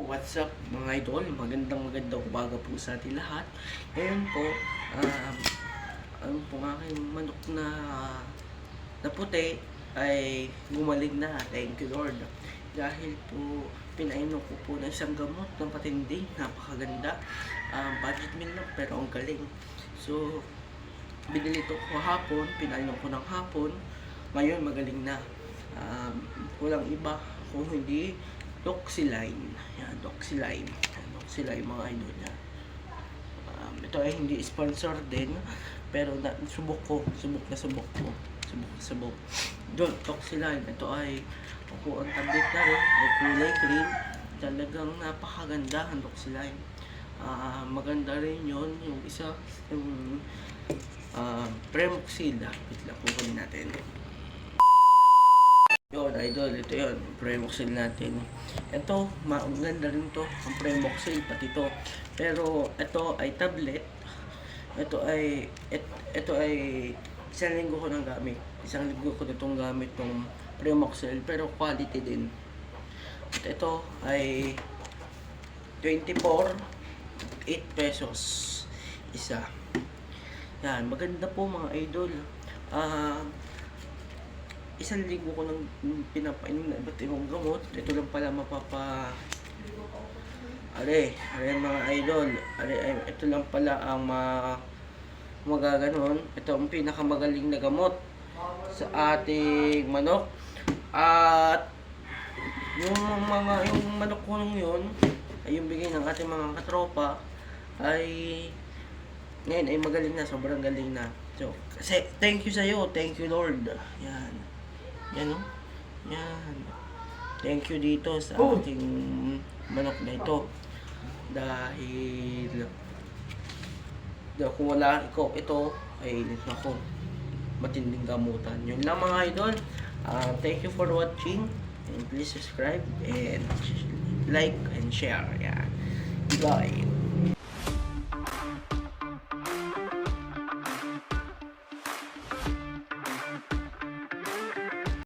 What's up mga idol? Magandang umaga po sa ating lahat. Ngayon po, ang po aking manok na puti ay gumaling na. Thank you Lord. Dahil po pinainom ko po ng isang gamot ng patindi, napakaganda. Budget meal lang pero ang galing. So, binili ito ko hapon, pinainom ko ng hapon. Ngayon magaling na. Walang iba kung hindi Doxyline. Yan, Doxyline. Doxyline mga idol niya. Ito ay hindi sponsor din, pero subok ko. Doxyline. Ito ay ang tablet na rin. Ay kulay green. Talagang napakaganda ang Doxyline. Maganda rin yun. Yung isa, yung Premoxil. Wait lang, kukunin natin. Yun, idol, ito yun, Premoxil natin. Ito, maganda rin to, ang Premoxil, pati to. Pero, ito ay tablet. Ito ay isang linggo ko nang gamit. Isang linggo ko na itong gamit, tong Premoxil, pero quality din. At ito ay 24, 8 pesos isa. Yan, maganda po mga idol. Isang linggo ko nang pinapainom na iba't ibang gamot. Ito lang pala mga idol. Ito lang pala ang magaganon. Ito ang pinakamagaling na gamot sa ating manok. At yung manok ko nung yun, ay yung bigay ng ating mga katropa, ay ngayon ay magaling na, sobrang galing na. So, kasi thank you sa'yo, thank you Lord. Yan. Yan o. Yan. Thank you dito sa ating manok na ito. Dahil kung wala ito ay nako, matinding gamutan. Yun lang mga idol. Thank you for watching. And please subscribe and like and share. Yan. Bye.